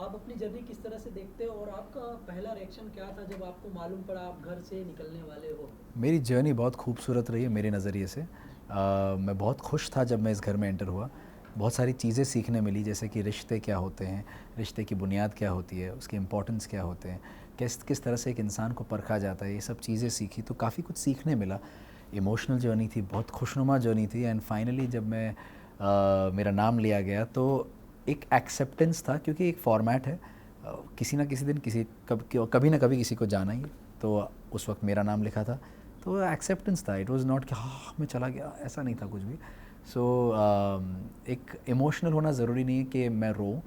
आप अपनी जर्नी किस तरह से देखते हो और आपका पहला रिएक्शन क्या था जब आपको मालूम पड़ा आप घर से निकलने वाले हो? मेरी जर्नी बहुत खूबसूरत रही है मेरे नज़रिए से। मैं बहुत खुश था जब मैं इस घर में एंटर हुआ। बहुत सारी चीज़ें सीखने मिली, जैसे कि रिश्ते क्या होते हैं, रिश्ते की बुनियाद क्या होती है, उसके इम्पोर्टेंस क्या होते हैं, किस किस तरह से एक इंसान को परखा जाता है, ये सब चीज़ें सीखी तो काफ़ी कुछ सीखने मिला। इमोशनल जर्नी थी, बहुत खुशनुमा जर्नी थी। एंड फाइनली जब मैं मेरा नाम लिया गया तो एक एक्सेप्टेंस था, क्योंकि एक फॉर्मेट है। किसी ना किसी दिन कभी ना कभी किसी को जाना ही है। तो उस वक्त मेरा नाम लिखा था, तो एक्सेप्टेंस था। इट वाज नॉट कि हाँ मैं चला गया, ऐसा नहीं था कुछ भी। सो एक इमोशनल होना ज़रूरी नहीं है कि मैं रोऊं,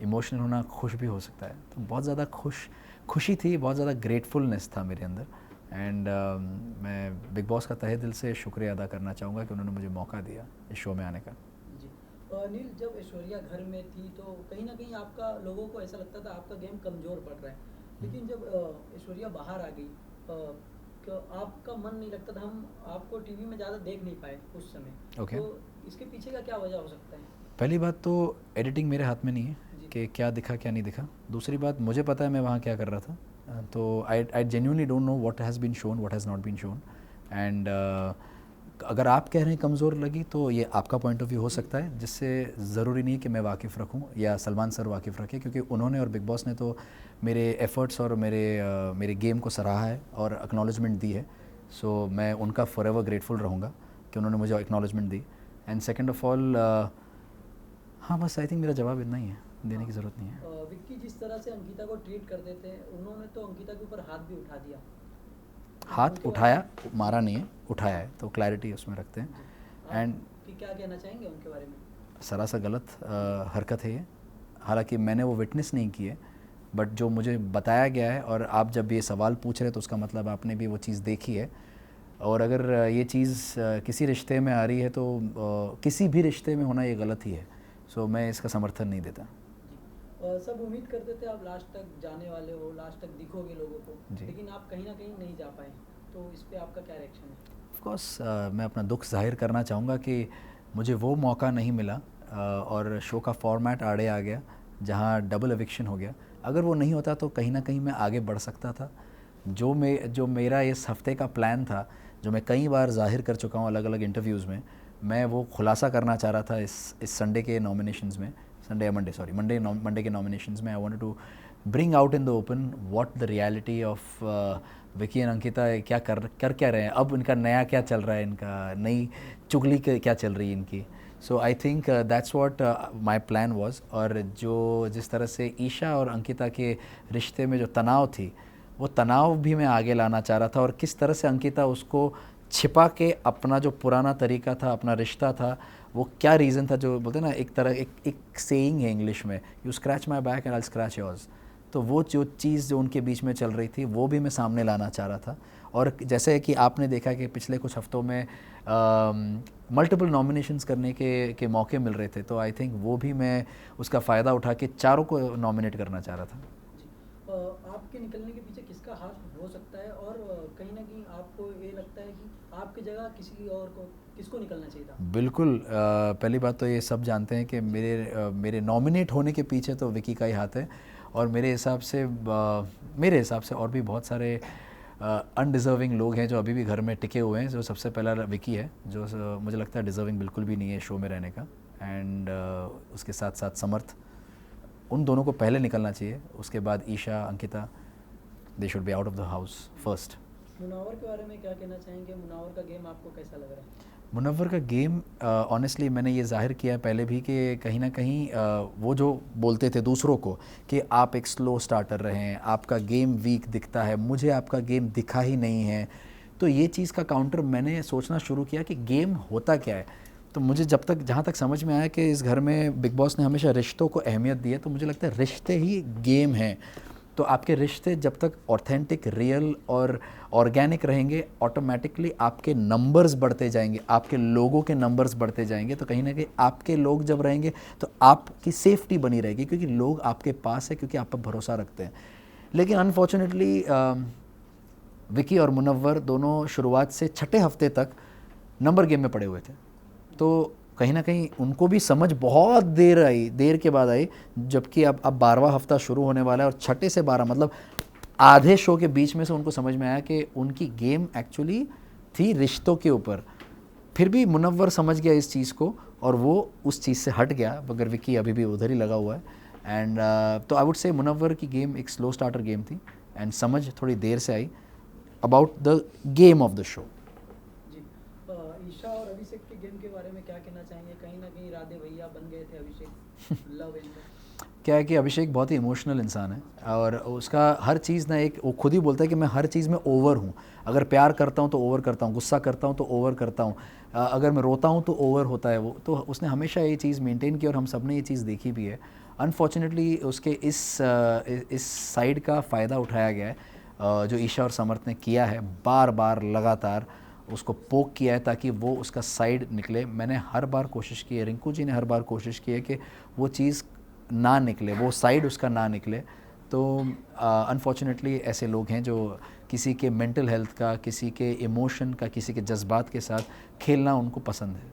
इमोशनल होना खुश भी हो सकता है। तो बहुत ज़्यादा खुशी थी, बहुत ज़्यादा ग्रेटफुलनेस था मेरे अंदर। एंड मैं बिग बॉस का तहे दिल से शुक्रिया अदा करना चाहूँगा कि उन्होंने मुझे मौका दिया इस शो में आने का। जी। नील, जब ऐश्वर्या घर में थी तो कहीं न कहीं आपका लोगों को ऐसा लगता था आपका गेम कमज़ोर पड़ रहा है। लेकिन जब ऐश्वर्या बाहर आ गई तो आपका मन नहीं लगता था, हम आपको टीवी में ज़्यादा देख नहीं पाए उस समय। ओके। तो इसके पीछे का क्या वजह हो सकता है? पहली बात तो एडिटिंग मेरे हाथ में नहीं है जी। कि क्या दिखा क्या नहीं दिखा। दूसरी बात, मुझे पता है मैं वहाँ क्या कर रहा था। तो I genuinely don't know what has been shown, what has not been shown. And अगर आप कह रहे हैं कमज़ोर लगी तो ये आपका पॉइंट ऑफ व्यू हो सकता है, जिससे ज़रूरी नहीं है कि मैं वाकिफ़ रखूं या सलमान सर वाकिफ़ रखें, क्योंकि उन्होंने और बिग बॉस ने तो मेरे एफ़र्ट्स और मेरे गेम को सराहा है और एक्नॉलेजमेंट दी है। सो मैं उनका फॉरएवर ग्रेटफुल रहूँगा कि उन्होंने मुझे acknowledgement the. And second of all, हाँ बस आई थिंक मेरा जवाब इतना ही है, देने की ज़रूरत नहीं है। विक्की जिस तरह से अंकिता को ट्रीट करते थे, उन्होंने तो अंकिता के ऊपर हाथ भी उठा दिया। हाथ उनके बारे उठाया, में मारा नहीं है, उठाया है, तो क्लैरिटी उसमें रखते जी, हैं। आप एंड कि क्या कहना चाहेंगे उनके बारे में? सरासर गलत हरकत है ये। हालांकि मैंने वो विटनेस नहीं की है, बट जो मुझे बताया गया है, और आप जब ये सवाल पूछ रहे तो उसका मतलब आपने भी वो चीज़ देखी है। और अगर ये चीज़ किसी रिश्ते में आ रही है तो किसी भी रिश्ते में होना ये गलत ही है। सो मैं इसका समर्थन नहीं देता। जी। सब उम्मीद करते थे आप लास्ट तक जाने वाले हो, लास्ट तक दिखोगे लोगों को, जी, लेकिन आप कहीं न कहीं नहीं जा पाए। तो इस पे आपका क्या रिएक्शन है? ऑफ कोर्स मैं अपना दुख जाहिर करना चाहूँगा कि मुझे वो मौका नहीं मिला, और शो का फॉर्मेट आड़े आ गया जहाँ डबल एविक्शन हो गया। अगर वो नहीं होता तो कहीं ना कहीं मैं आगे बढ़ सकता था। जो मेरा इस हफ्ते का प्लान था, जो मैं कई बार जाहिर कर चुका हूँ अलग अलग इंटरव्यूज़ में, मैं वो खुलासा करना चाह रहा था इस संडे के नॉमिनेशंस में। संडे या मंडे, सॉरी, मंडे के नॉमिनेशंस में I wanted to bring out in the open what the reality of Vicky and Ankita क्या कर क्या रहे हैं, अब इनका नया क्या चल रहा है, इनका नई चुगली क्या चल रही है इनकी। So I think that's what my plan was. और जिस तरह से ईशा और अंकिता के रिश्ते में जो तनाव थी, वो तनाव भी मैं आगे लाना चाह रहा था। और किस तरह से अंकिता उसको छिपा के अपना जो पुराना तरीका था, अपना रिश्ता था, वो क्या रीज़न था, जो बोलते हैं ना, एक तरह एक सेइंग है इंग्लिश में, you scratch my back and I scratch yours. तो वो जो चीज़ जो उनके बीच में चल रही थी वो भी मैं सामने लाना चाह रहा था। और जैसे कि आपने देखा कि पिछले कुछ हफ्तों में मल्टीपल नॉमिनेशंस करने के मौके मिल रहे थे, तो आई थिंक वो भी मैं उसका फ़ायदा उठा के चारों को नॉमिनेट करना चाह रहा था। जी। आपके निकलने के पीछे किसका हाथ हो सकता है और कहीं न कहीं आपको ये लगता है कि आपकी जगह किसी और को किसको निकलना चाहिए था? बिल्कुल, पहली बात तो ये सब जानते हैं कि मेरे नॉमिनेट होने के पीछे तो विकी का ही हाथ है। और मेरे हिसाब से और भी बहुत सारे अनडिज़र्विंग लोग हैं जो अभी भी घर में टिके हुए हैं। जो सबसे पहला विकी है, जो मुझे लगता है डिज़र्विंग बिल्कुल भी नहीं है शो में रहने का। एंड उसके साथ साथ समर्थ, उन दोनों को पहले निकलना चाहिए। उसके बाद Isha, Ankita, they should be out of the house first. Munawar के बारे में क्या कहना चाहेंगे? मुनावर का गेम आपको कैसा लग रहा है? मुनव्वर का गेम, ऑनेस्टली मैंने ये जाहिर किया है पहले भी कि कहीं ना कहीं वो जो बोलते थे दूसरों को कि आप एक स्लो स्टार्टर रहे हैं, आपका गेम वीक दिखता है, मुझे आपका गेम दिखा ही नहीं है। तो ये चीज़ का काउंटर मैंने सोचना शुरू किया कि गेम होता क्या है। तो मुझे जहाँ तक समझ में आया कि इस घर में बिग बॉस ने हमेशा रिश्तों को अहमियत दी है, तो मुझे लगता है रिश्ते ही गेम हैं। तो आपके रिश्ते जब तक ऑथेंटिक, रियल और ऑर्गेनिक रहेंगे, ऑटोमेटिकली आपके नंबर्स बढ़ते जाएंगे, आपके लोगों के नंबर्स बढ़ते जाएंगे। तो कहीं ना कहीं आपके लोग जब रहेंगे तो आपकी सेफ्टी बनी रहेगी, क्योंकि लोग आपके पास है, क्योंकि आप पर भरोसा रखते हैं। लेकिन अनफॉर्चुनेटली विकी और मुनव्वर दोनों शुरुआत से छठे हफ्ते तक नंबर गेम में पड़े हुए थे। तो कहीं ना कहीं उनको भी समझ बहुत देर के बाद आई, जबकि अब 12वां हफ्ता शुरू होने वाला है और छठे से 12 मतलब आधे शो के बीच में से उनको समझ में आया कि उनकी गेम एक्चुअली थी रिश्तों के ऊपर। फिर भी मुनव्वर समझ गया इस चीज़ को और वो उस चीज़ से हट गया, मगर विकी अभी भी उधर ही लगा हुआ है। एंड तो आई वुड से मुनव्वर की गेम एक स्लो स्टार्टर गेम थी एंड समझ थोड़ी देर से आई about the game of the show. जी, ईशा और अभिषेक के गेम के बारे में क्या कहना चाहेंगे? कहीं ना कहीं राधे भैया बन गए थे अभिषेक लव एंगल। क्या है कि अभिषेक बहुत ही इमोशनल इंसान है और उसका हर चीज़ ना, एक वो खुद ही बोलता है कि मैं हर चीज़ में ओवर हूँ। अगर प्यार करता हूँ तो ओवर करता हूँ, गुस्सा करता हूँ तो ओवर करता हूँ, अगर मैं रोता हूँ तो ओवर होता है वो। तो उसने हमेशा ये चीज़ मेंटेन की और हम सब ने ये चीज़ देखी भी है। अनफॉर्चुनेटली उसके इस साइड का फ़ायदा उठाया गया है, जो ईशा और समर्थ ने किया है, बार बार लगातार उसको पोक किया है ताकि वो उसका साइड निकले। मैंने हर बार कोशिश की है, रिंकू जी ने हर बार कोशिश की है कि वो चीज़ ना निकले, वो साइड उसका ना निकले। तो अनफॉर्चुनेटली ऐसे लोग हैं जो किसी के मेंटल हेल्थ का, किसी के इमोशन का, किसी के जज्बात के साथ खेलना उनको पसंद है।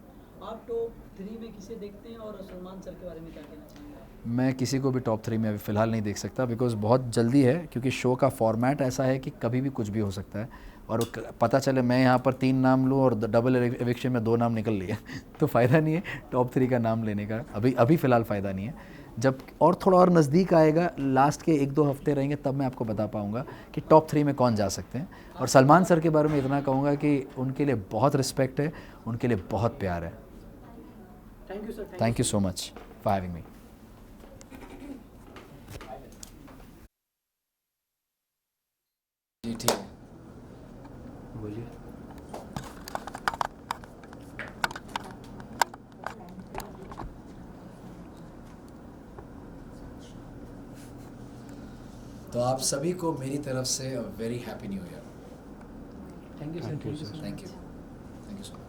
आप टॉप 3 में किसे देखते हैं और सलमान सर के बारे में क्या कहना चाहेंगे आप? मैं किसी को भी टॉप 3 में अभी फ़िलहाल नहीं देख सकता, बिकॉज़ बहुत जल्दी है, क्योंकि शो का फॉर्मेट ऐसा है कि कभी भी कुछ भी हो सकता है। और पता चले मैं यहाँ पर 3 नाम लूँ और डबल एविक्शन में 2 नाम निकल लिए तो फ़ायदा नहीं है टॉप 3 का नाम लेने का, अभी फ़िलहाल फ़ायदा नहीं है। जब और थोड़ा और नज़दीक आएगा, लास्ट के 1-2 हफ्ते रहेंगे, तब मैं आपको बता पाऊँगा कि टॉप 3 में कौन जा सकते हैं। और सलमान सर के बारे में इतना कहूँगा कि उनके लिए बहुत रिस्पेक्ट है, उनके लिए बहुत प्यार है। Thank you sir. Thank you so much for having me. जी ठीक है, बोलिए। तो आप सभी को मेरी तरफ से very happy new year. Thank you sir. Thank you so much.